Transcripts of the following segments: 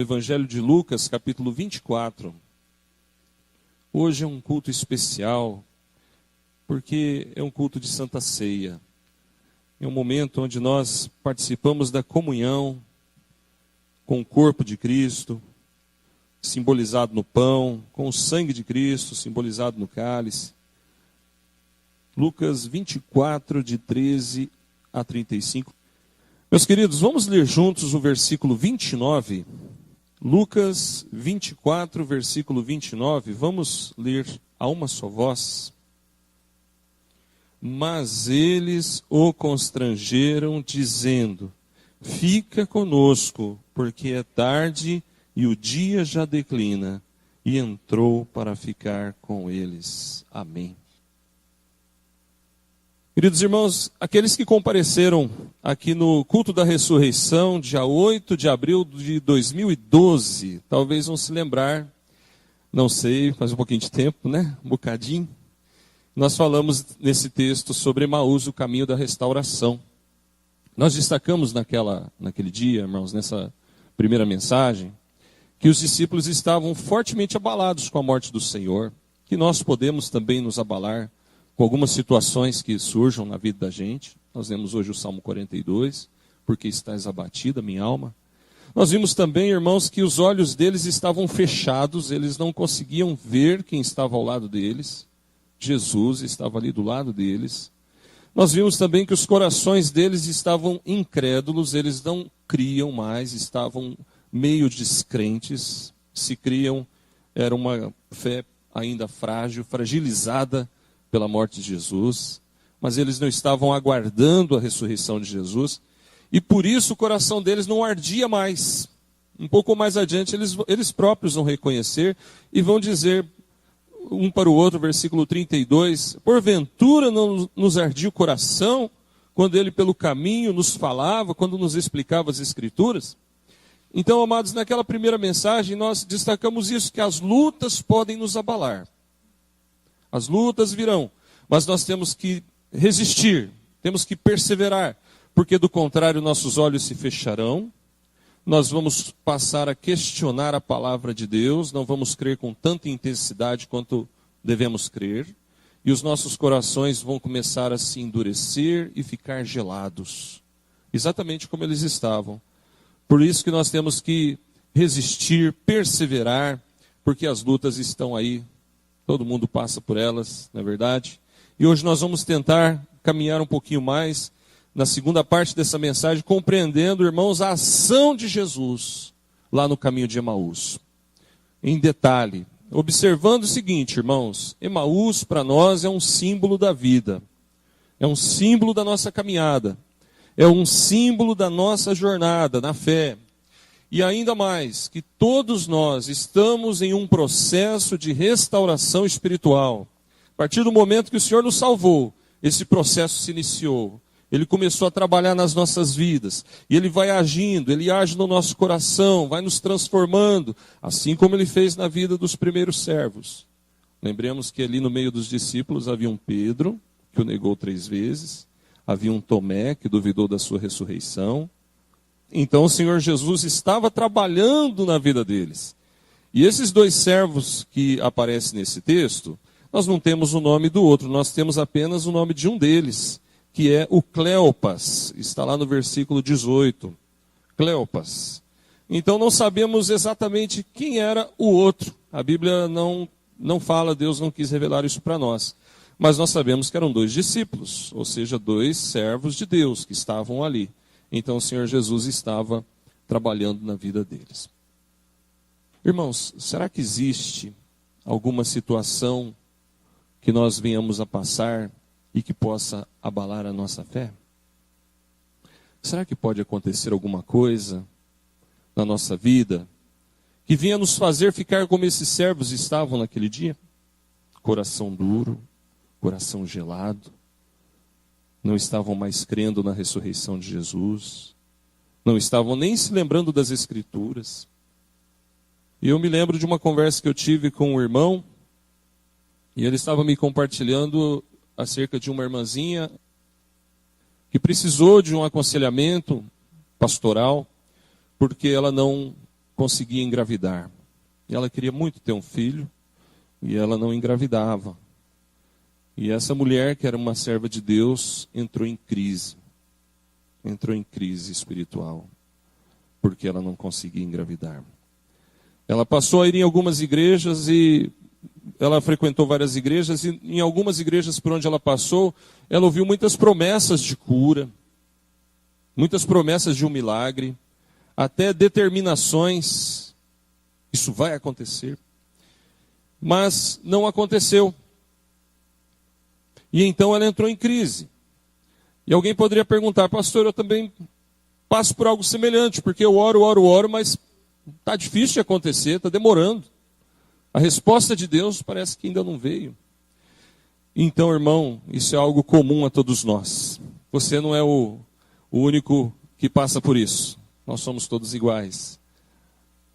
Evangelho de Lucas, capítulo 24. Hoje é um culto especial, porque é um culto de Santa Ceia. É um momento onde nós participamos da comunhão com o corpo de Cristo, simbolizado no pão, com o sangue de Cristo, simbolizado no cálice. Lucas 24, de 13 a 35. Meus queridos, vamos ler juntos o versículo 29. Lucas 24, versículo 29, vamos ler a uma só voz. Mas eles o constrangeram, dizendo: fica conosco, porque é tarde e o dia já declina. E entrou para ficar com eles. Amém. Queridos irmãos, aqueles que compareceram aqui no culto da ressurreição, dia 8 de abril de 2012, talvez vão se lembrar, não sei, faz um pouquinho de tempo, né? Um bocadinho. Nós falamos nesse texto sobre Emaús, o caminho da restauração. Nós destacamos naquele dia, irmãos, nessa primeira mensagem, que os discípulos estavam fortemente abalados com a morte do Senhor, que nós podemos também nos abalar com algumas situações que surjam na vida da gente. Nós vemos hoje o Salmo 42, porque estás abatida, minha alma. Nós vimos também, irmãos, que os olhos deles estavam fechados, eles não conseguiam ver quem estava ao lado deles. Jesus estava ali do lado deles. Nós vimos também que os corações deles estavam incrédulos, eles não criam mais, estavam meio descrentes. Se criam, era uma fé ainda frágil, fragilizada pela morte de Jesus, mas eles não estavam aguardando a ressurreição de Jesus, e por isso o coração deles não ardia mais. Um pouco mais adiante, eles próprios vão reconhecer e vão dizer um para o outro, versículo 32, porventura não nos ardia o coração, quando ele pelo caminho nos falava, quando nos explicava as Escrituras? Então, amados, naquela primeira mensagem nós destacamos isso, que as lutas podem nos abalar. As lutas virão, mas nós temos que resistir, temos que perseverar, porque do contrário nossos olhos se fecharão, nós vamos passar a questionar a palavra de Deus, não vamos crer com tanta intensidade quanto devemos crer, e os nossos corações vão começar a se endurecer e ficar gelados, exatamente como eles estavam. Por isso que nós temos que resistir, perseverar, porque as lutas estão aí. Todo mundo passa por elas, não é verdade? E hoje nós vamos tentar caminhar um pouquinho mais na segunda parte dessa mensagem, compreendendo, irmãos, a ação de Jesus lá no caminho de Emaús. Em detalhe, observando o seguinte, irmãos, Emaús para nós é um símbolo da vida, é um símbolo da nossa caminhada, é um símbolo da nossa jornada na fé. E ainda mais, que todos nós estamos em um processo de restauração espiritual. A partir do momento que o Senhor nos salvou, esse processo se iniciou. Ele começou a trabalhar nas nossas vidas. E Ele vai agindo, Ele age no nosso coração, vai nos transformando, assim como Ele fez na vida dos primeiros servos. Lembremos que ali no meio dos discípulos havia um Pedro, que o negou 3 vezes. Havia um Tomé, que duvidou da sua ressurreição. Então o Senhor Jesus estava trabalhando na vida deles. E esses 2 servos que aparecem nesse texto, nós não temos o nome do outro, nós temos apenas o nome de um deles, que é o Cleopas. Está lá no versículo 18. Cleopas. Então não sabemos exatamente quem era o outro. A Bíblia não fala, Deus não quis revelar isso para nós. Mas nós sabemos que eram 2 discípulos, ou seja, 2 servos de Deus que estavam ali. Então o Senhor Jesus estava trabalhando na vida deles. Irmãos, será que existe alguma situação que nós venhamos a passar e que possa abalar a nossa fé? Será que pode acontecer alguma coisa na nossa vida que venha nos fazer ficar como esses servos estavam naquele dia? Coração duro, coração gelado. Não estavam mais crendo na ressurreição de Jesus, não estavam nem se lembrando das Escrituras. E eu me lembro de uma conversa que eu tive com um irmão, e ele estava me compartilhando acerca de uma irmãzinha que precisou de um aconselhamento pastoral, porque ela não conseguia engravidar. E ela queria muito ter um filho, e ela não engravidava. E essa mulher, que era uma serva de Deus, entrou em crise espiritual, porque ela não conseguia engravidar. Ela passou a ir em algumas igrejas e ela frequentou várias igrejas, e em algumas igrejas por onde ela passou, ela ouviu muitas promessas de cura, muitas promessas de um milagre, até determinações, isso vai acontecer. Mas não aconteceu. E então ela entrou em crise. E alguém poderia perguntar: pastor, eu também passo por algo semelhante, porque eu oro, mas está difícil de acontecer, está demorando. A resposta de Deus parece que ainda não veio. Então, irmão, isso é algo comum a todos nós. Você não é o único que passa por isso. Nós somos todos iguais.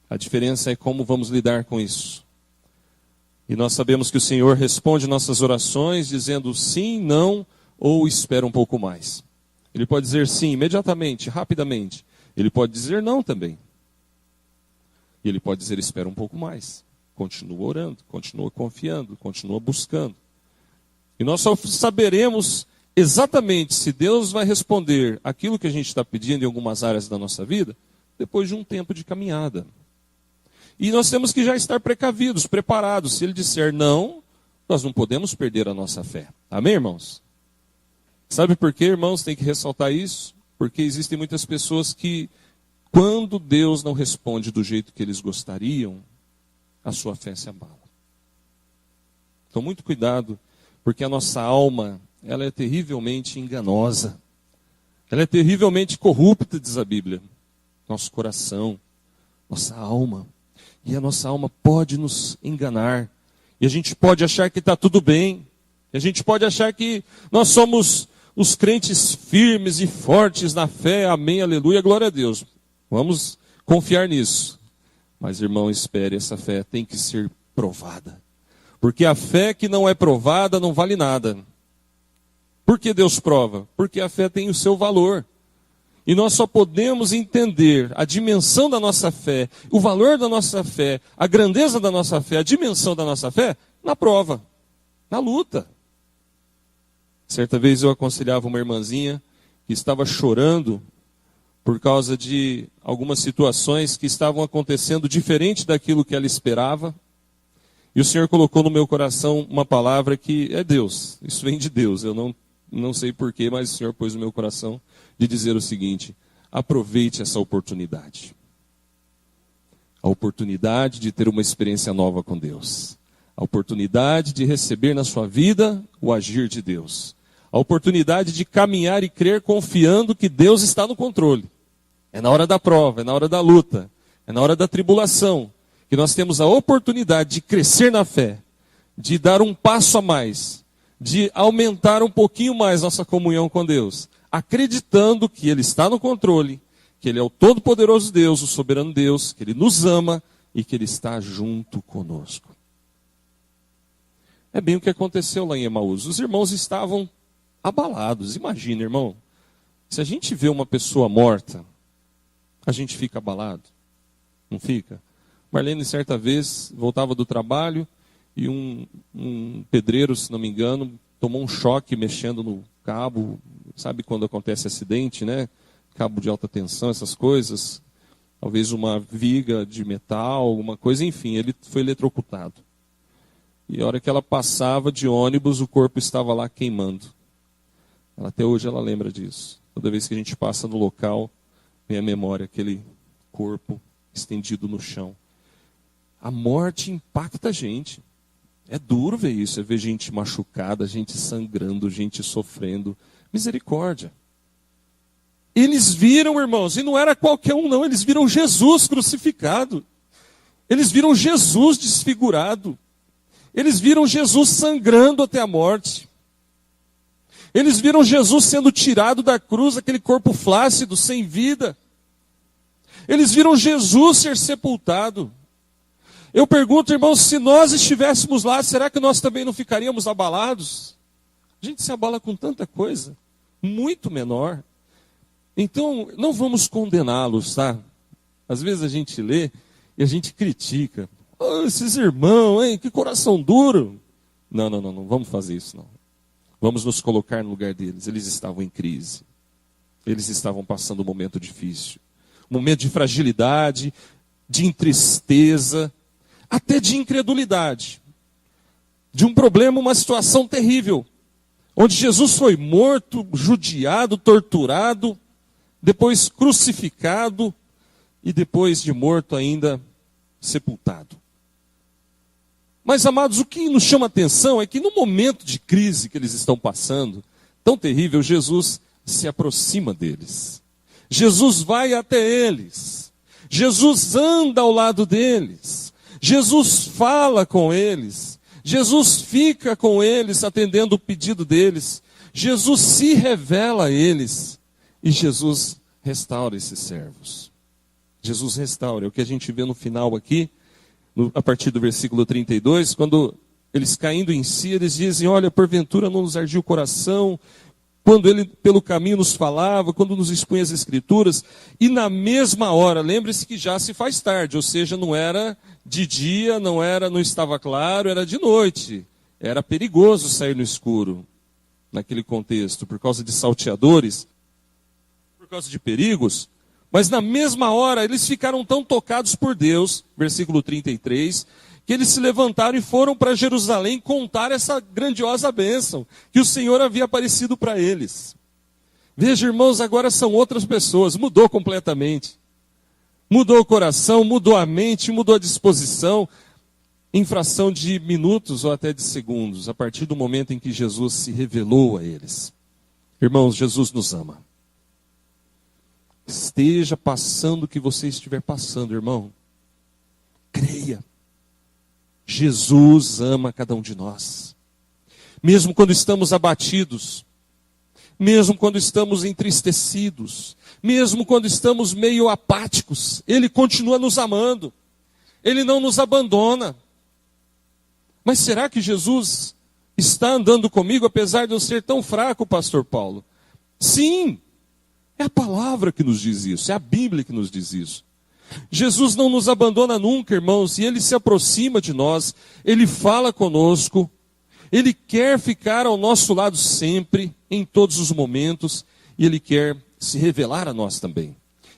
A diferença é como vamos lidar com isso. E nós sabemos que o Senhor responde nossas orações dizendo sim, não, ou espera um pouco mais. Ele pode dizer sim imediatamente, rapidamente. Ele pode dizer não também. E ele pode dizer espera um pouco mais. Continua orando, continua confiando, continua buscando. E nós só saberemos exatamente se Deus vai responder aquilo que a gente está pedindo em algumas áreas da nossa vida, depois de um tempo de caminhada. E nós temos que já estar precavidos, preparados. Se Ele disser não, nós não podemos perder a nossa fé. Amém, irmãos? Sabe por quê, irmãos? Tem que ressaltar isso. Porque existem muitas pessoas que, quando Deus não responde do jeito que eles gostariam, a sua fé se abala. Então, muito cuidado, porque a nossa alma, ela é terrivelmente enganosa. Ela é terrivelmente corrupta, diz a Bíblia. Nosso coração, nossa alma. E a nossa alma pode nos enganar. E a gente pode achar que está tudo bem. E a gente pode achar que nós somos os crentes firmes e fortes na fé. Amém, aleluia, glória a Deus. Vamos confiar nisso. Mas, irmão, espere, essa fé tem que ser provada. Porque a fé que não é provada não vale nada. Por que Deus prova? Porque a fé tem o seu valor. E nós só podemos entender a dimensão da nossa fé, o valor da nossa fé, a grandeza da nossa fé, a dimensão da nossa fé, na prova, na luta. Certa vez eu aconselhava uma irmãzinha que estava chorando por causa de algumas situações que estavam acontecendo diferente daquilo que ela esperava. E o Senhor colocou no meu coração uma palavra que é Deus, isso vem de Deus, eu não sei porquê, mas o Senhor pôs no meu coração de dizer o seguinte: aproveite essa oportunidade. A oportunidade de ter uma experiência nova com Deus. A oportunidade de receber na sua vida o agir de Deus. A oportunidade de caminhar e crer confiando que Deus está no controle. É na hora da prova, é na hora da luta, é na hora da tribulação, que nós temos a oportunidade de crescer na fé, de dar um passo a mais, de aumentar um pouquinho mais nossa comunhão com Deus, acreditando que Ele está no controle, que Ele é o Todo-Poderoso Deus, o Soberano Deus, que Ele nos ama e que Ele está junto conosco. É bem o que aconteceu lá em Emaús. Os irmãos estavam abalados. Imagina, irmão, se a gente vê uma pessoa morta, a gente fica abalado, não fica? Marlene, certa vez, voltava do trabalho e um pedreiro, se não me engano, tomou um choque mexendo no cabo. Sabe quando acontece acidente, né? Cabo de alta tensão, essas coisas. Talvez uma viga de metal, alguma coisa. Enfim, ele foi eletrocutado. E a hora que ela passava de ônibus, o corpo estava lá queimando. Até hoje ela lembra disso. Toda vez que a gente passa no local, vem à memória aquele corpo estendido no chão. A morte impacta a gente. É duro ver isso, é ver gente machucada, gente sangrando, gente sofrendo. Misericórdia. Eles viram, irmãos, e não era qualquer um não, eles viram Jesus crucificado. Eles viram Jesus desfigurado. Eles viram Jesus sangrando até a morte. Eles viram Jesus sendo tirado da cruz, aquele corpo flácido, sem vida. Eles viram Jesus ser sepultado. Eu pergunto, irmãos, se nós estivéssemos lá, será que nós também não ficaríamos abalados? A gente se abala com tanta coisa, muito menor. Então, não vamos condená-los, tá? Às vezes a gente lê E a gente critica. Oh, esses irmãos, hein, que coração duro. Não, vamos fazer isso não. Vamos nos colocar no lugar deles. Eles estavam em crise. Eles estavam passando um momento difícil. Um momento de fragilidade, de tristeza, até de incredulidade. De um problema, uma situação terrível. Onde Jesus foi morto, judiado, torturado, depois crucificado e depois de morto ainda sepultado. Mas, amados, o que nos chama a atenção é que no momento de crise que eles estão passando, tão terrível, Jesus se aproxima deles. Jesus vai até eles. Jesus anda ao lado deles. Jesus fala com eles. Jesus fica com eles, atendendo o pedido deles. Jesus se revela a eles. E Jesus restaura esses servos. Jesus restaura. É o que a gente vê no final aqui, a partir do versículo 32, quando eles caindo em si, eles dizem, olha, porventura não nos ardia o coração, quando ele pelo caminho nos falava, quando nos expunha as escrituras, e na mesma hora, lembre-se que já se faz tarde, ou seja, não era de dia, não estava claro, era de noite. Era perigoso sair no escuro, naquele contexto, por causa de salteadores, por causa de perigos. Mas na mesma hora, eles ficaram tão tocados por Deus, versículo 33, que eles se levantaram e foram para Jerusalém contar essa grandiosa bênção, que o Senhor havia aparecido para eles. Veja, irmãos, agora são outras pessoas, mudou completamente. Mudou o coração, mudou a mente, mudou a disposição, em fração de minutos ou até de segundos, a partir do momento em que Jesus se revelou a eles. Irmãos, Jesus nos ama. Esteja passando o que você estiver passando, irmão. Creia. Jesus ama cada um de nós. Mesmo quando estamos abatidos, mesmo quando estamos entristecidos, mesmo quando estamos meio apáticos, Ele continua nos amando. Ele não nos abandona. Mas será que Jesus está andando comigo, apesar de eu ser tão fraco, pastor Paulo? Sim. É a palavra que nos diz isso, é a Bíblia que nos diz isso. Jesus não nos abandona nunca, irmãos, e Ele se aproxima de nós, Ele fala conosco, Ele quer ficar ao nosso lado sempre, em todos os momentos, e Ele quer se revelar a nós também.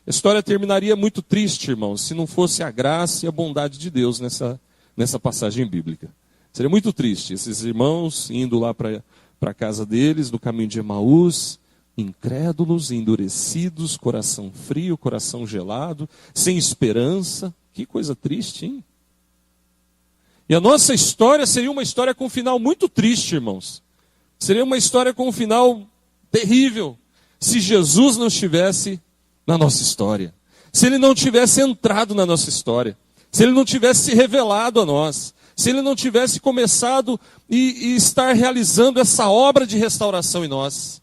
A história terminaria muito triste, irmãos, se não fosse a graça e a bondade de Deus nessa passagem bíblica. Seria muito triste, esses irmãos indo lá para a casa deles, no caminho de Emaús, incrédulos, endurecidos, coração frio, coração gelado, sem esperança. Que coisa triste, hein? E a nossa história seria uma história com um final muito triste, irmãos. Seria uma história com um final terrível, se Jesus não estivesse na nossa história. Se Ele não tivesse entrado na nossa história. Se Ele não tivesse se revelado a nós. Se Ele não tivesse começado e estar realizando essa obra de restauração em nós.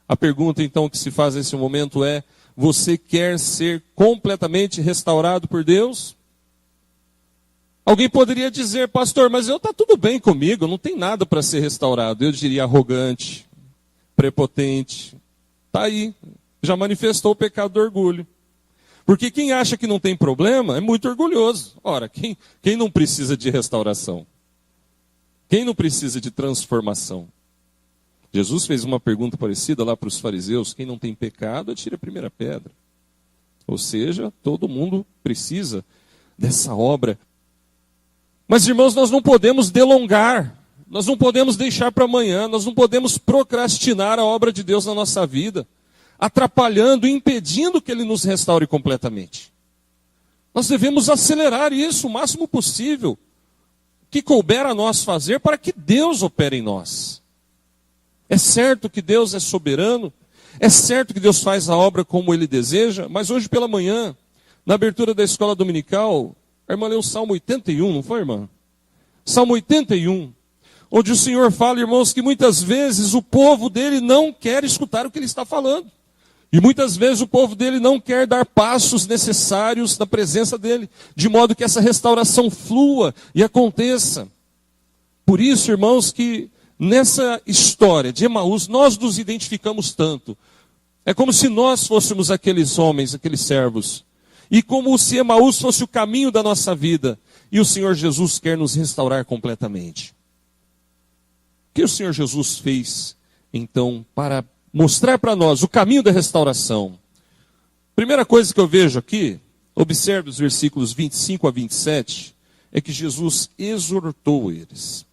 A pergunta, então, que se faz nesse momento é, você quer ser completamente restaurado por Deus? Alguém poderia dizer, pastor, mas está tudo bem comigo, não tem nada para ser restaurado. Eu diria arrogante, prepotente. Está aí, já manifestou o pecado do orgulho. Porque quem acha que não tem problema é muito orgulhoso. Ora, quem não precisa de restauração? Quem não precisa de transformação? Jesus fez uma pergunta parecida lá para os fariseus, quem não tem pecado, atire a primeira pedra. Ou seja, todo mundo precisa dessa obra. Mas, irmãos, nós não podemos delongar, nós não podemos deixar para amanhã, nós não podemos procrastinar a obra de Deus na nossa vida, atrapalhando, impedindo que Ele nos restaure completamente. Nós devemos acelerar isso o máximo possível, o que couber a nós fazer para que Deus opere em nós. É certo que Deus é soberano, é certo que Deus faz a obra como Ele deseja, mas hoje pela manhã, na abertura da escola dominical, a irmã leu o Salmo 81, não foi, irmã? Salmo 81, onde o Senhor fala, irmãos, que muitas vezes o povo dele não quer escutar o que Ele está falando. E muitas vezes o povo dele não quer dar passos necessários na presença dele, de modo que essa restauração flua e aconteça. Por isso, irmãos, que nessa história de Emaús, nós nos identificamos tanto. É como se nós fôssemos aqueles homens, aqueles servos. e como se Emaús fosse o caminho da nossa vida. E o Senhor Jesus quer nos restaurar completamente. O que o Senhor Jesus fez, então, para mostrar para nós o caminho da restauração? Primeira coisa que eu vejo aqui, observe os versículos 25 a 27, é que Jesus exortou eles.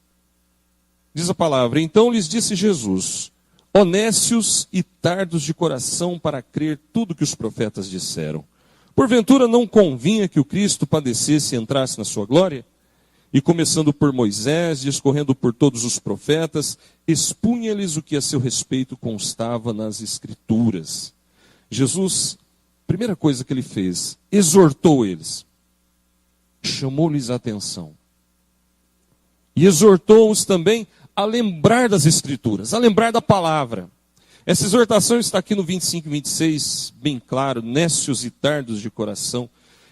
Diz a palavra: então lhes disse Jesus: ó nécios e tardos de coração para crer tudo que os profetas disseram. Porventura não convinha que o Cristo padecesse e entrasse na sua glória? E começando por Moisés, discorrendo por todos os profetas, expunha-lhes o que a seu respeito constava nas Escrituras. Jesus, primeira coisa que ele fez, exortou eles. Chamou-lhes a atenção. E exortou-os também a lembrar das Escrituras, a lembrar da palavra. Essa exortação está aqui no 25 e 26, bem claro: nécios e tardos de coração.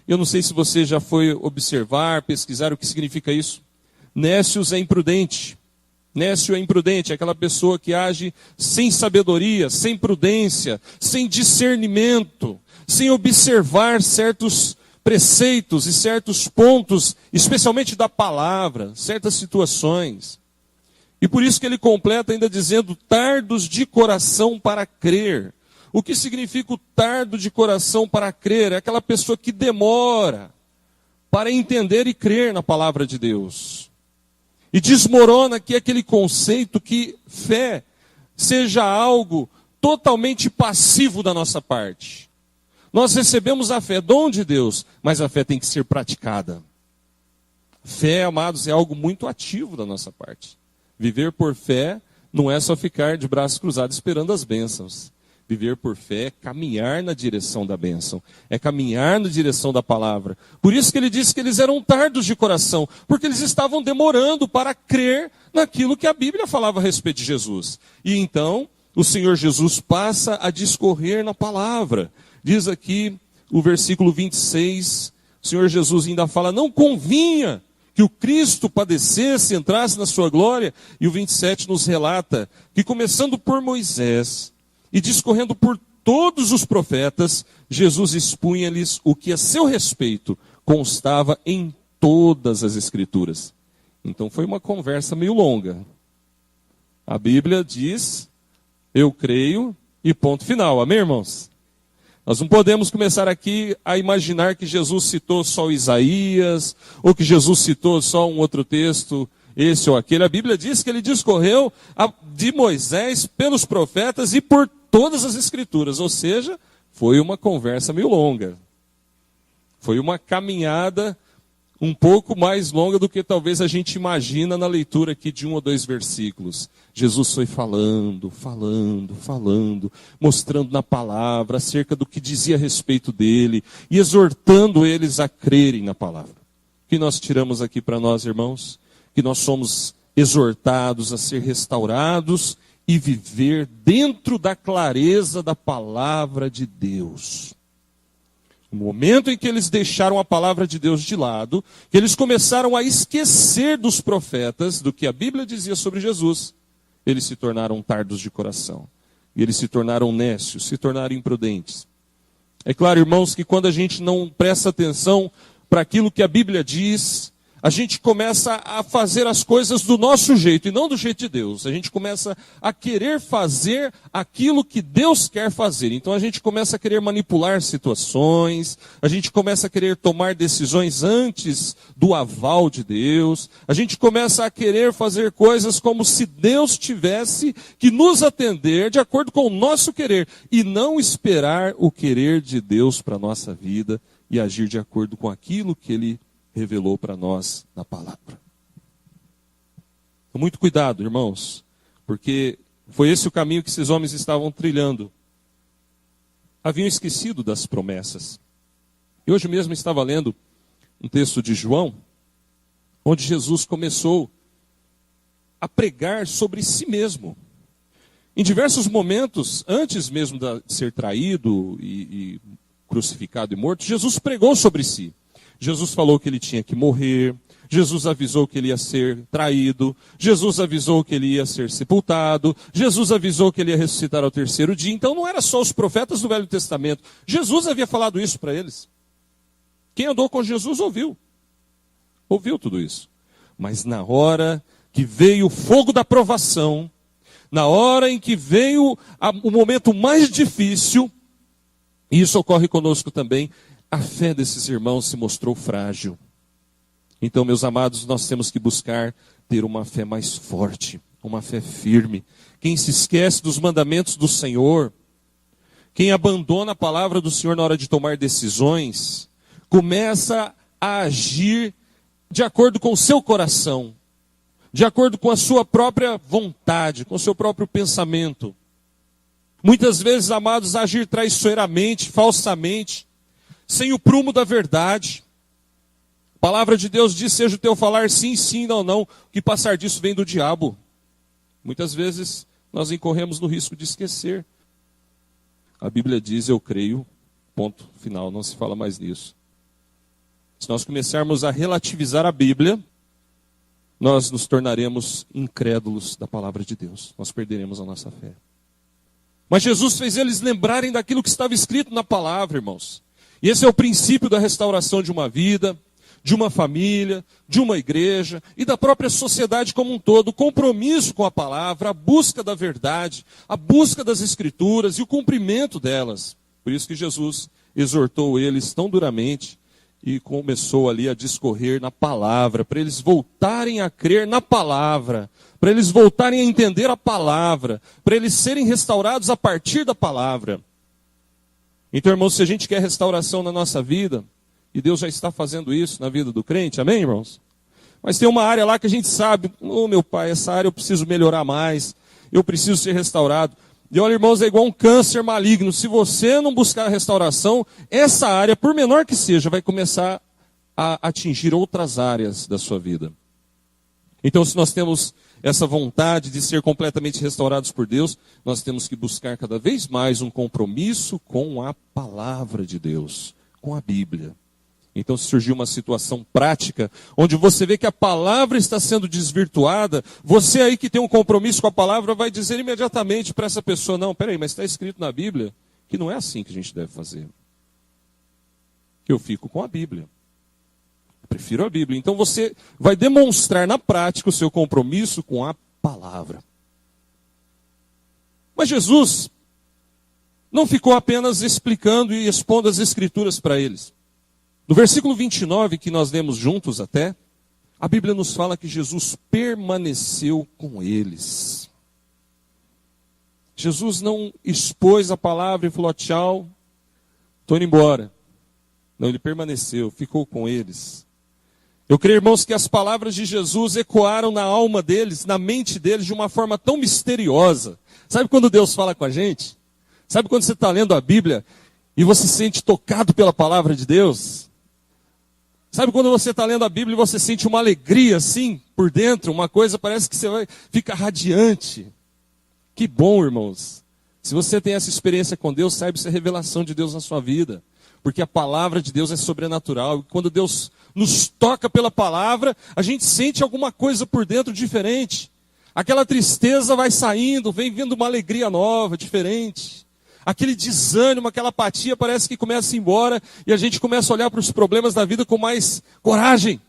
Eu não sei se você já foi observar, pesquisar o que significa isso. Nécios é imprudente. Nécio é imprudente, é aquela pessoa que age sem sabedoria, sem prudência, sem discernimento, sem observar certos preceitos e certos pontos, especialmente da palavra, certas situações. E por isso que ele completa ainda dizendo: tardos de coração para crer. O que significa o tardo de coração para crer? É aquela pessoa que demora para entender e crer na palavra de Deus. E desmorona aqui aquele conceito que fé seja algo totalmente passivo da nossa parte. Nós recebemos a fé, dom de Deus, mas a fé tem que ser praticada. Fé, amados, é algo muito ativo da nossa parte. Viver por fé não é só ficar de braços cruzados esperando as bênçãos. Viver por fé é caminhar na direção da bênção, é caminhar na direção da palavra. Por isso que ele disse que eles eram tardos de coração, porque eles estavam demorando para crer naquilo que a Bíblia falava a respeito de Jesus. E então, o Senhor Jesus passa a discorrer na palavra. Diz aqui o versículo 26, o Senhor Jesus ainda fala: não convinha que o Cristo padecesse, entrasse na sua glória. E o 27 nos relata que, começando por Moisés e discorrendo por todos os profetas, Jesus expunha-lhes o que a seu respeito constava em todas as Escrituras. Então foi uma conversa meio longa. A Bíblia diz: eu creio, e ponto final. Amém, irmãos? Nós não podemos começar aqui a imaginar que Jesus citou só Isaías, ou que Jesus citou só um outro texto, esse ou aquele. A Bíblia diz que ele discorreu de Moisés pelos profetas e por todas as Escrituras. Ou seja, foi uma conversa meio longa. Foi uma caminhada um pouco mais longa do que talvez a gente imagina na leitura aqui de 1 ou 2 versículos. Jesus foi falando, mostrando na palavra acerca do que dizia a respeito dele e exortando eles a crerem na palavra. O que nós tiramos aqui para nós, irmãos? Que nós somos exortados a ser restaurados e viver dentro da clareza da palavra de Deus. No momento em que eles deixaram a palavra de Deus de lado, que eles começaram a esquecer dos profetas, do que a Bíblia dizia sobre Jesus, eles se tornaram tardos de coração. E eles se tornaram nécios, se tornaram imprudentes. É claro, irmãos, que quando a gente não presta atenção para aquilo que a Bíblia diz, a gente começa a fazer as coisas do nosso jeito e não do jeito de Deus. A gente começa a querer fazer aquilo que Deus quer fazer. Então a gente começa a querer manipular situações, a gente começa a querer tomar decisões antes do aval de Deus, a gente começa a querer fazer coisas como se Deus tivesse que nos atender de acordo com o nosso querer e não esperar o querer de Deus para a nossa vida e agir de acordo com aquilo que Ele revelou para nós na palavra. Muito cuidado, irmãos, porque foi esse o caminho que esses homens estavam trilhando. Haviam esquecido das promessas. E hoje mesmo estava lendo um texto de João, onde Jesus começou a pregar sobre si mesmo. Em diversos momentos, antes mesmo de ser traído e crucificado e morto, Jesus pregou sobre si. Jesus falou que ele tinha que morrer, Jesus avisou que ele ia ser traído, Jesus avisou que ele ia ser sepultado, Jesus avisou que ele ia ressuscitar ao terceiro dia. Então não era só os profetas do Velho Testamento, Jesus havia falado isso para eles. Quem andou com Jesus ouviu tudo isso. Mas na hora que veio o fogo da provação, na hora em que veio o momento mais difícil, e isso ocorre conosco também, a fé desses irmãos se mostrou frágil. Então, meus amados, nós temos que buscar ter uma fé mais forte, uma fé firme. Quem se esquece dos mandamentos do Senhor, quem abandona a palavra do Senhor na hora de tomar decisões, começa a agir de acordo com o seu coração, de acordo com a sua própria vontade, com o seu próprio pensamento. Muitas vezes, amados, agir traiçoeiramente, falsamente, sem o prumo da verdade. A palavra de Deus diz, seja o teu falar sim, sim, não, não. O que passar disso vem do diabo. Muitas vezes nós incorremos no risco de esquecer. A Bíblia diz, eu creio, ponto final, não se fala mais nisso. Se nós começarmos a relativizar a Bíblia, nós nos tornaremos incrédulos da palavra de Deus. Nós perderemos a nossa fé. Mas Jesus fez eles lembrarem daquilo que estava escrito na palavra, irmãos. E esse é o princípio da restauração de uma vida, de uma família, de uma igreja e da própria sociedade como um todo. O compromisso com a palavra, a busca da verdade, a busca das escrituras e o cumprimento delas. Por isso que Jesus exortou eles tão duramente e começou ali a discorrer na palavra, para eles voltarem a crer na palavra, para eles voltarem a entender a palavra, para eles serem restaurados a partir da palavra. Então, irmãos, se a gente quer restauração na nossa vida, e Deus já está fazendo isso na vida do crente, amém, irmãos? Mas tem uma área lá que a gente sabe, meu pai, essa área eu preciso melhorar mais, eu preciso ser restaurado. E olha, irmãos, é igual um câncer maligno. Se você não buscar a restauração, essa área, por menor que seja, vai começar a atingir outras áreas da sua vida. Então, se nós temos essa vontade de ser completamente restaurados por Deus, nós temos que buscar cada vez mais um compromisso com a palavra de Deus, com a Bíblia. Então, se surgir uma situação prática, onde você vê que a palavra está sendo desvirtuada, você aí que tem um compromisso com a palavra vai dizer imediatamente para essa pessoa, não, peraí, mas está escrito na Bíblia que não é assim que a gente deve fazer. Eu fico com a Bíblia. Eu prefiro a Bíblia. Então você vai demonstrar na prática o seu compromisso com a palavra. Mas Jesus não ficou apenas explicando e expondo as escrituras para eles. No versículo 29, que nós lemos juntos até, a Bíblia nos fala que Jesus permaneceu com eles. Jesus não expôs a palavra e falou, tchau, estou indo embora. Não, ele permaneceu, ficou com eles. Eu creio, irmãos, que as palavras de Jesus ecoaram na alma deles, na mente deles, de uma forma tão misteriosa. Sabe quando Deus fala com a gente? Sabe quando você está lendo a Bíblia e você se sente tocado pela palavra de Deus? Sabe quando você está lendo a Bíblia e você sente uma alegria assim, por dentro, uma coisa, parece que você fica radiante. Que bom, irmãos. Se você tem essa experiência com Deus, saiba isso é revelação de Deus na sua vida. Porque a palavra de Deus é sobrenatural. E quando Deus nos toca pela palavra, a gente sente alguma coisa por dentro diferente. Aquela tristeza vai saindo, vem vindo uma alegria nova, diferente. Aquele desânimo, aquela apatia parece que começa a ir embora e a gente começa a olhar para os problemas da vida com mais coragem,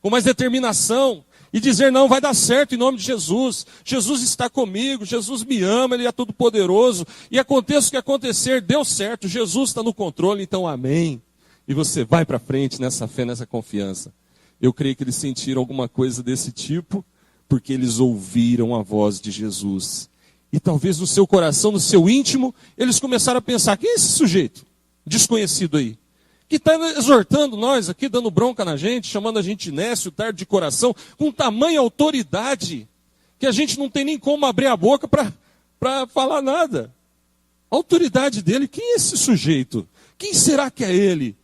com mais determinação e dizer, não, vai dar certo em nome de Jesus. Jesus está comigo, Jesus me ama, Ele é todo poderoso e aconteça o que acontecer, deu certo, Jesus está no controle, então amém. E você vai para frente nessa fé, nessa confiança. Eu creio que eles sentiram alguma coisa desse tipo porque eles ouviram a voz de Jesus. E talvez no seu coração, no seu íntimo, eles começaram a pensar, quem é esse sujeito desconhecido aí? Que está exortando nós aqui, dando bronca na gente, chamando a gente de nécio, tardo de coração, com tamanha autoridade, que a gente não tem nem como abrir a boca para falar nada. A autoridade dele, quem é esse sujeito? Quem será que é ele?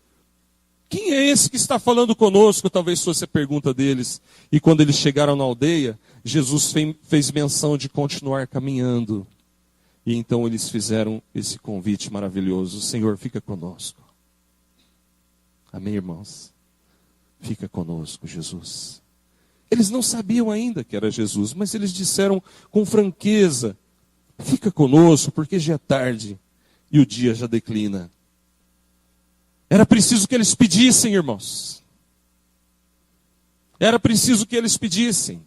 Quem é esse que está falando conosco? Talvez fosse a pergunta deles. E quando eles chegaram na aldeia, Jesus fez menção de continuar caminhando. E então eles fizeram esse convite maravilhoso. Senhor, fica conosco. Amém, irmãos? Fica conosco, Jesus. Eles não sabiam ainda que era Jesus, mas eles disseram com franqueza, fica conosco, porque já é tarde e o dia já declina. Era preciso que eles pedissem, irmãos. Era preciso que eles pedissem.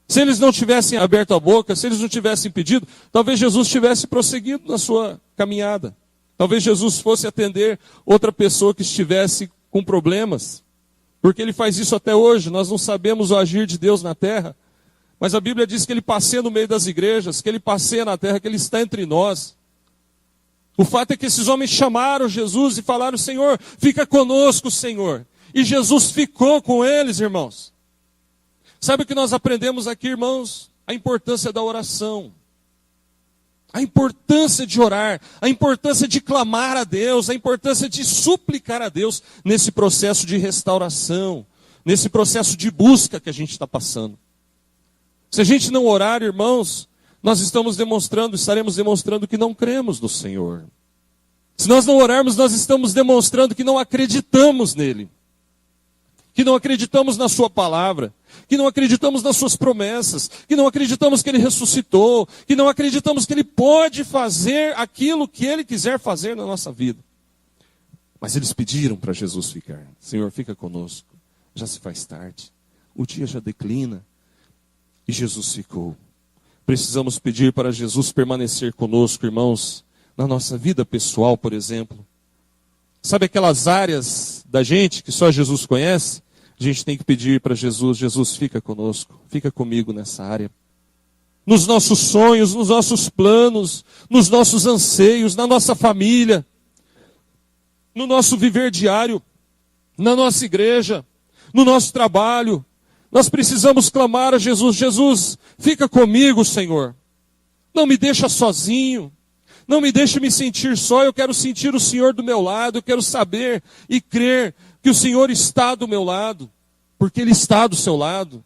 Se eles não tivessem aberto a boca, se eles não tivessem pedido, talvez Jesus tivesse prosseguido na sua caminhada. Talvez Jesus fosse atender outra pessoa que estivesse com problemas. Porque ele faz isso até hoje. Nós não sabemos o agir de Deus na terra. Mas a Bíblia diz que ele passeia no meio das igrejas, que ele passeia na terra, que ele está entre nós. O fato é que esses homens chamaram Jesus e falaram: Senhor, fica conosco, Senhor. E Jesus ficou com eles, irmãos. Sabe o que nós aprendemos aqui, irmãos? A importância da oração. A importância de orar, a importância de clamar a Deus, a importância de suplicar a Deus nesse processo de restauração, nesse processo de busca que a gente está passando. Se a gente não orar, irmãos, nós estaremos demonstrando que não cremos no Senhor. Se nós não orarmos, nós estamos demonstrando que não acreditamos nele. Que não acreditamos na sua palavra, que não acreditamos nas suas promessas, que não acreditamos que ele ressuscitou, que não acreditamos que ele pode fazer aquilo que ele quiser fazer na nossa vida. Mas eles pediram para Jesus ficar. Senhor, fica conosco, já se faz tarde, o dia já declina. E Jesus ficou. Precisamos pedir para Jesus permanecer conosco, irmãos, na nossa vida pessoal, por exemplo. Sabe aquelas áreas da gente que só Jesus conhece? A gente tem que pedir para Jesus: Jesus, fica conosco, fica comigo nessa área. Nos nossos sonhos, nos nossos planos, nos nossos anseios, na nossa família, no nosso viver diário, na nossa igreja, no nosso trabalho. Nós precisamos clamar a Jesus: Jesus, fica comigo, Senhor. Não me deixa sozinho. Não me deixe me sentir só, eu quero sentir o Senhor do meu lado, eu quero saber e crer que o Senhor está do meu lado, porque Ele está do seu lado.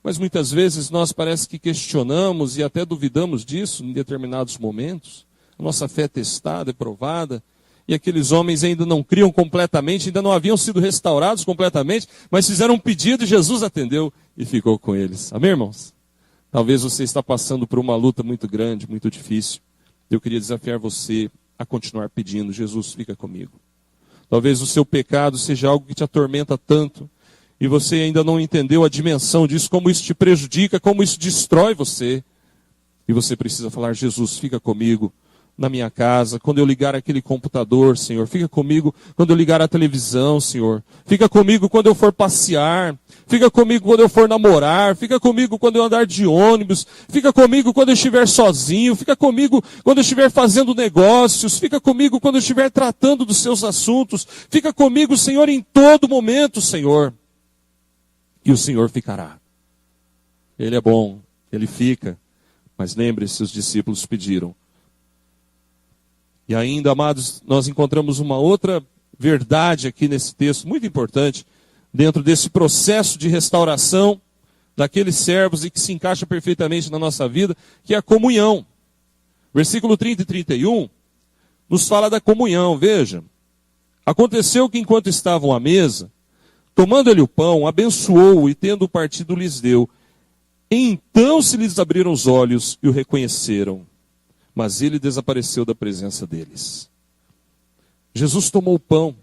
Mas muitas vezes nós parece que questionamos e até duvidamos disso em determinados momentos. A nossa fé é testada, é provada, e aqueles homens ainda não criam completamente, ainda não haviam sido restaurados completamente, mas fizeram um pedido e Jesus atendeu e ficou com eles. Amém, irmãos? Talvez você está passando por uma luta muito grande, muito difícil. Eu queria desafiar você a continuar pedindo: Jesus, fica comigo. Talvez o seu pecado seja algo que te atormenta tanto, e você ainda não entendeu a dimensão disso, como isso te prejudica, como isso destrói você. E você precisa falar: Jesus, fica comigo na minha casa, quando eu ligar aquele computador, Senhor. Fica comigo quando eu ligar a televisão, Senhor. Fica comigo quando eu for passear. Fica comigo quando eu for namorar. Fica comigo quando eu andar de ônibus. Fica comigo quando eu estiver sozinho. Fica comigo quando eu estiver fazendo negócios. Fica comigo quando eu estiver tratando dos seus assuntos. Fica comigo, Senhor, em todo momento, Senhor. E o Senhor ficará. Ele é bom, Ele fica. Mas lembre-se, os discípulos pediram. E ainda, amados, nós encontramos uma outra verdade aqui nesse texto, muito importante, dentro desse processo de restauração daqueles servos e que se encaixa perfeitamente na nossa vida, que é a comunhão. Versículo 30 e 31 nos fala da comunhão. Veja: aconteceu que enquanto estavam à mesa, tomando ele o pão, abençoou-o e tendo partido lhes deu. Então se lhes abriram os olhos e o reconheceram. Mas ele desapareceu da presença deles. Jesus tomou o pão,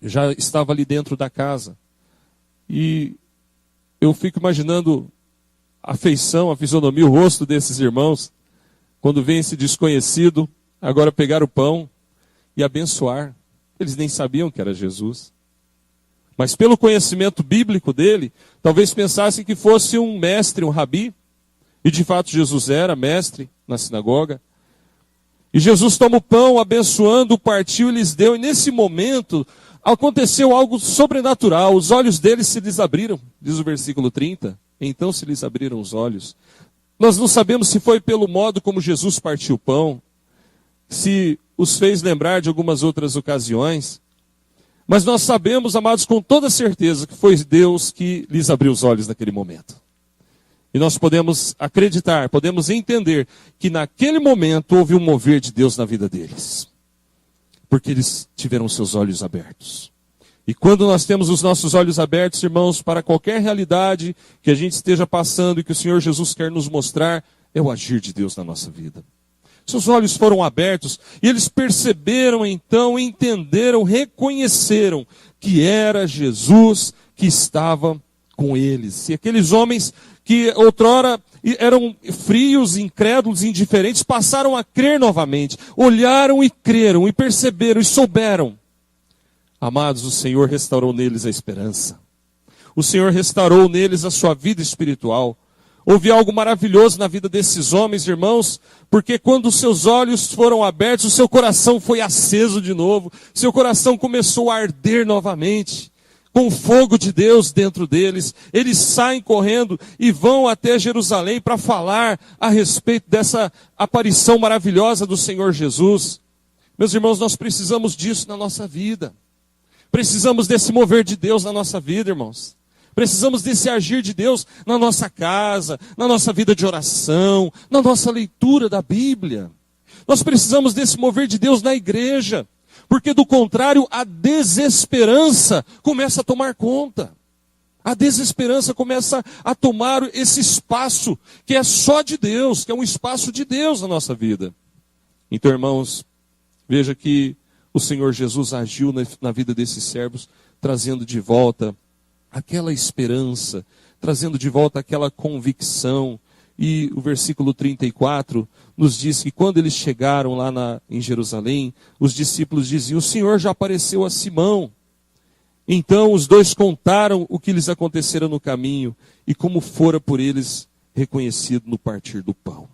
já estava ali dentro da casa. E eu fico imaginando a feição, a fisionomia, o rosto desses irmãos, quando vem esse desconhecido, agora pegar o pão e abençoar. Eles nem sabiam que era Jesus. Mas pelo conhecimento bíblico dele, talvez pensassem que fosse um mestre, um rabi. E de fato Jesus era mestre na sinagoga. E Jesus toma o pão, abençoando, partiu e lhes deu. E nesse momento aconteceu algo sobrenatural. Os olhos deles se lhes abriram, diz o versículo 30. Então se lhes abriram os olhos. Nós não sabemos se foi pelo modo como Jesus partiu o pão, se os fez lembrar de algumas outras ocasiões. Mas nós sabemos, amados, com toda certeza que foi Deus que lhes abriu os olhos naquele momento. E nós podemos acreditar, podemos entender que naquele momento houve um mover de Deus na vida deles. Porque eles tiveram seus olhos abertos. E quando nós temos os nossos olhos abertos, irmãos, para qualquer realidade que a gente esteja passando e que o Senhor Jesus quer nos mostrar, é o agir de Deus na nossa vida. Seus olhos foram abertos e eles perceberam então, entenderam, reconheceram que era Jesus que estava com eles. E aqueles homens que outrora eram frios, incrédulos, indiferentes, passaram a crer novamente. Olharam e creram e perceberam e souberam. Amados, o Senhor restaurou neles a esperança. O Senhor restaurou neles a sua vida espiritual. Houve algo maravilhoso na vida desses homens, irmãos, porque quando os seus olhos foram abertos, o seu coração foi aceso de novo, seu coração começou a arder novamente, com o fogo de Deus dentro deles. Eles saem correndo e vão até Jerusalém para falar a respeito dessa aparição maravilhosa do Senhor Jesus. Meus irmãos, nós precisamos disso na nossa vida. Precisamos desse mover de Deus na nossa vida, irmãos. Precisamos desse agir de Deus na nossa casa, na nossa vida de oração, na nossa leitura da Bíblia. Nós precisamos desse mover de Deus na igreja, porque do contrário, a desesperança começa a tomar conta. A desesperança começa a tomar esse espaço que é só de Deus, que é um espaço de Deus na nossa vida. Então, irmãos, veja que o Senhor Jesus agiu na vida desses servos, trazendo de volta aquela esperança, trazendo de volta aquela convicção. E o versículo 34 nos diz que quando eles chegaram lá em Jerusalém, os discípulos diziam: o Senhor já apareceu a Simão. Então os dois contaram o que lhes acontecera no caminho e como fora por eles reconhecido no partir do pão.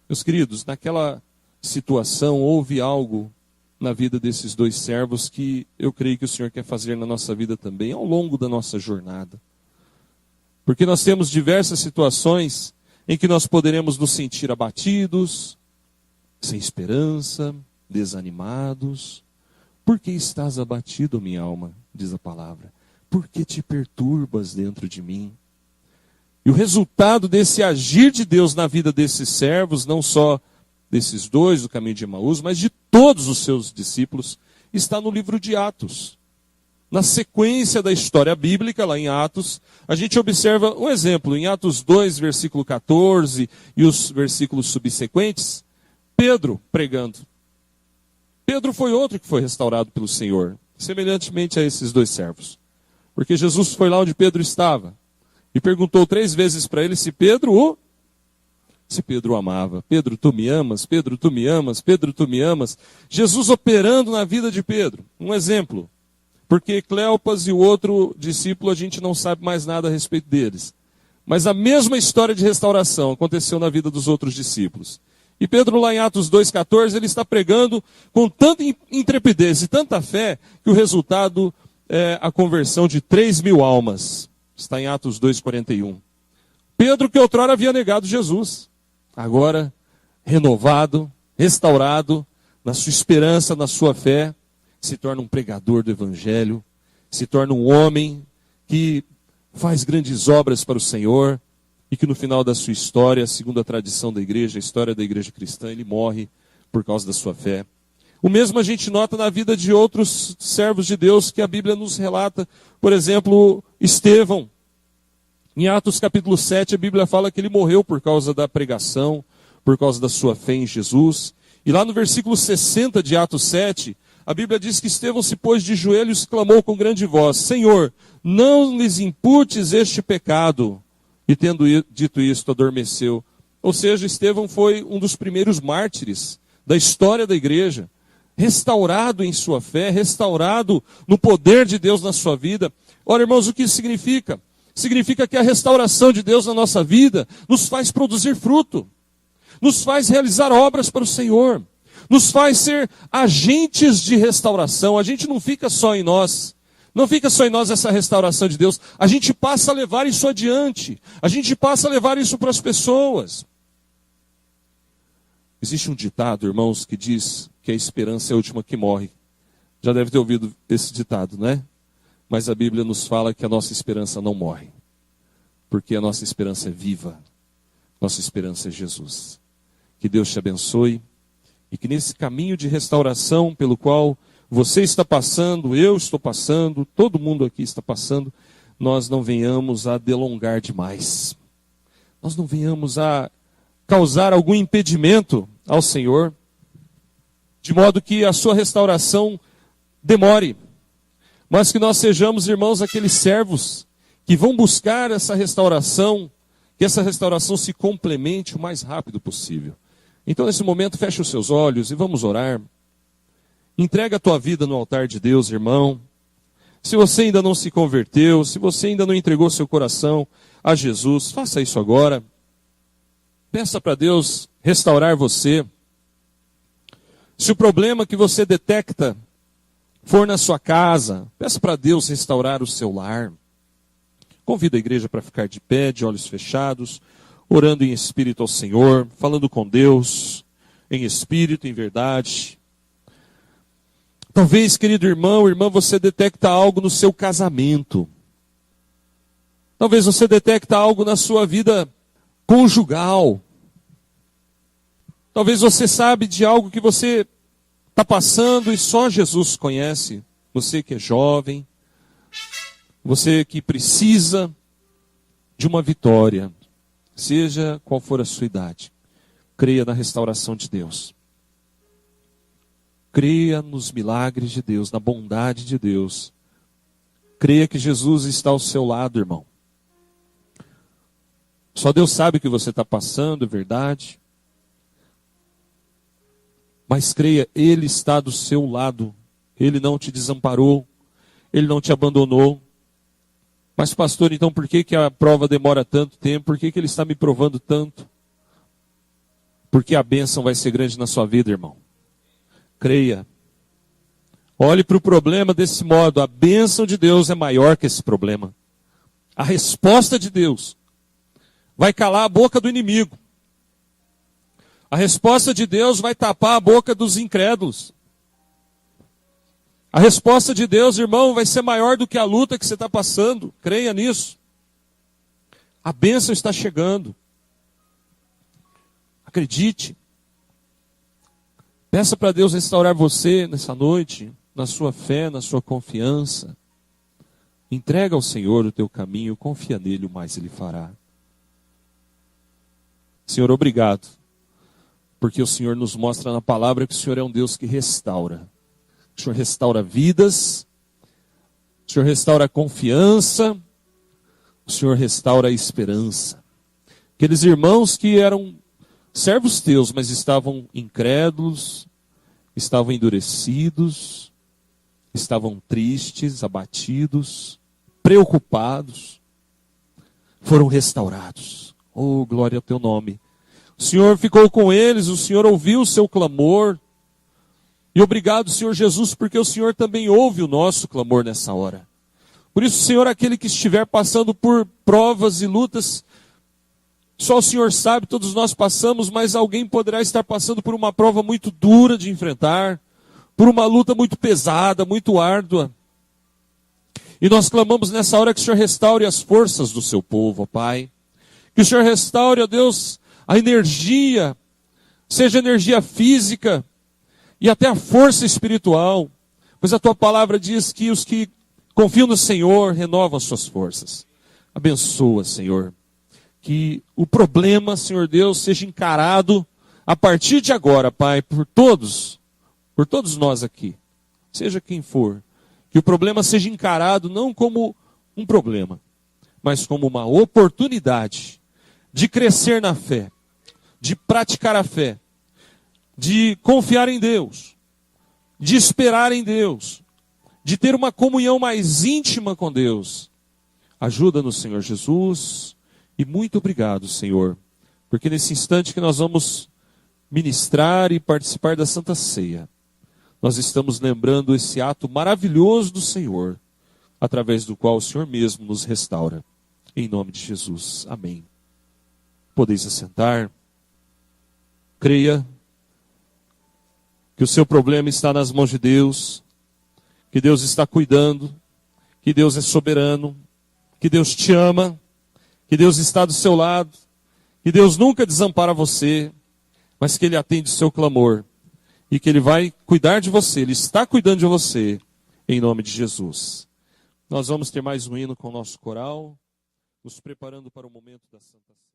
Meus queridos, naquela situação houve algo na vida desses dois servos que eu creio que o Senhor quer fazer na nossa vida também, ao longo da nossa jornada. Porque nós temos diversas situações em que nós poderemos nos sentir abatidos, sem esperança, desanimados. Por que estás abatido, minha alma? Diz a palavra. Por que te perturbas dentro de mim? E o resultado desse agir de Deus na vida desses servos, não só desses dois do caminho de Emaús, mas de todos os seus discípulos, está no livro de Atos. Na sequência da história bíblica, lá em Atos, a gente observa um exemplo, em Atos 2, versículo 14, e os versículos subsequentes, Pedro pregando. Pedro foi outro que foi restaurado pelo Senhor, semelhantemente a esses dois servos. Porque Jesus foi lá onde Pedro estava, e perguntou 3 vezes para ele se Pedro o amava. Pedro, tu me amas? Pedro, tu me amas? Pedro, tu me amas? Jesus operando na vida de Pedro. Um exemplo. Porque Cleopas e o outro discípulo, a gente não sabe mais nada a respeito deles. Mas a mesma história de restauração aconteceu na vida dos outros discípulos. E Pedro, lá em Atos 2,14, ele está pregando com tanta intrepidez e tanta fé, que o resultado é a conversão de 3.000 almas. Está em Atos 2,41. Pedro, que outrora havia negado Jesus, agora renovado, restaurado, na sua esperança, na sua fé, se torna um pregador do Evangelho, se torna um homem que faz grandes obras para o Senhor, e que no final da sua história, segundo a tradição da igreja, a história da igreja cristã, ele morre por causa da sua fé. O mesmo a gente nota na vida de outros servos de Deus que a Bíblia nos relata. Por exemplo, Estevão. Em Atos capítulo 7, a Bíblia fala que ele morreu por causa da pregação, por causa da sua fé em Jesus. E lá no versículo 60 de Atos 7, a Bíblia diz que Estevão se pôs de joelhos e clamou com grande voz: Senhor, não lhes imputes este pecado. E tendo dito isto, adormeceu. Ou seja, Estevão foi um dos primeiros mártires da história da igreja, restaurado em sua fé, restaurado no poder de Deus na sua vida. Ora, irmãos, o que isso significa? Significa que a restauração de Deus na nossa vida nos faz produzir fruto, nos faz realizar obras para o Senhor, nos faz ser agentes de restauração. A gente não fica só em nós. Não fica só em nós essa restauração de Deus. A gente passa a levar isso adiante. A gente passa a levar isso para as pessoas. Existe um ditado, irmãos, que diz que a esperança é a última que morre. Já deve ter ouvido esse ditado, né? Mas a Bíblia nos fala que a nossa esperança não morre. Porque a nossa esperança é viva. Nossa esperança é Jesus. Que Deus te abençoe. E que nesse caminho de restauração pelo qual você está passando, eu estou passando, todo mundo aqui está passando, nós não venhamos a delongar demais. Nós não venhamos a causar algum impedimento ao Senhor, de modo que a sua restauração demore, mas que nós sejamos, irmãos, aqueles servos que vão buscar essa restauração, que essa restauração se complemente o mais rápido possível. Então, nesse momento, feche os seus olhos e vamos orar. Entrega a tua vida no altar de Deus, irmão. Se você ainda não se converteu, se você ainda não entregou seu coração a Jesus, faça isso agora. Peça para Deus restaurar você. Se o problema que você detecta for na sua casa, peça para Deus restaurar o seu lar. Convido a igreja para ficar de pé, de olhos fechados, orando em espírito ao Senhor, falando com Deus, em espírito, em verdade. Talvez, querido irmão, irmã, você detecta algo no seu casamento. Talvez você detecta algo na sua vida conjugal. Talvez você sabe de algo que você está passando e só Jesus conhece. Você que é jovem, você que precisa de uma vitória, seja qual for a sua idade. Creia na restauração de Deus. Creia nos milagres de Deus, na bondade de Deus. Creia que Jesus está ao seu lado, irmão. Só Deus sabe o que você está passando, é verdade. Mas creia, Ele está do seu lado. Ele não te desamparou. Ele não te abandonou. Mas pastor, então por que a prova demora tanto tempo? Por que Ele está me provando tanto? Porque a bênção vai ser grande na sua vida, irmão. Creia. Olhe para o problema desse modo. A bênção de Deus é maior que esse problema. A resposta de Deus vai calar a boca do inimigo. A resposta de Deus vai tapar a boca dos incrédulos. A resposta de Deus, irmão, vai ser maior do que a luta que você está passando. Creia nisso. A bênção está chegando. Acredite. Peça para Deus restaurar você nessa noite, na sua fé, na sua confiança. Entrega ao Senhor o teu caminho, confia nele, o mais Ele fará. Senhor, obrigado, porque o Senhor nos mostra na palavra que o Senhor é um Deus que restaura. O Senhor restaura vidas, o Senhor restaura a confiança, o Senhor restaura a esperança. Aqueles irmãos que eram servos teus, mas estavam incrédulos, estavam endurecidos, estavam tristes, abatidos, preocupados, foram restaurados. Oh, glória ao teu nome. O Senhor ficou com eles, o Senhor ouviu o seu clamor. E obrigado, Senhor Jesus, porque o Senhor também ouve o nosso clamor nessa hora. Por isso, Senhor, aquele que estiver passando por provas e lutas, só o Senhor sabe, todos nós passamos, mas alguém poderá estar passando por uma prova muito dura de enfrentar, por uma luta muito pesada, muito árdua. E nós clamamos nessa hora que o Senhor restaure as forças do seu povo, ó Pai. Que o Senhor restaure, ó Deus, a energia, seja energia física e até a força espiritual. Pois a tua palavra diz que os que confiam no Senhor renovam as suas forças. Abençoa, Senhor. Que o problema, Senhor Deus, seja encarado a partir de agora, Pai, por todos nós aqui, seja quem for. Que o problema seja encarado não como um problema, mas como uma oportunidade de crescer na fé, de praticar a fé, de confiar em Deus, de esperar em Deus, de ter uma comunhão mais íntima com Deus. Ajuda-nos, Senhor Jesus. E muito obrigado, Senhor, porque nesse instante que nós vamos ministrar e participar da Santa Ceia, nós estamos lembrando esse ato maravilhoso do Senhor, através do qual o Senhor mesmo nos restaura. Em nome de Jesus. Amém. Podeis assentar. Creia que o seu problema está nas mãos de Deus, que Deus está cuidando, que Deus é soberano, que Deus te ama, que Deus está do seu lado, que Deus nunca desampara você, mas que Ele atende o seu clamor e que Ele vai cuidar de você, Ele está cuidando de você, em nome de Jesus. Nós vamos ter mais um hino com o nosso coral, nos preparando para o momento da Santa Ceia.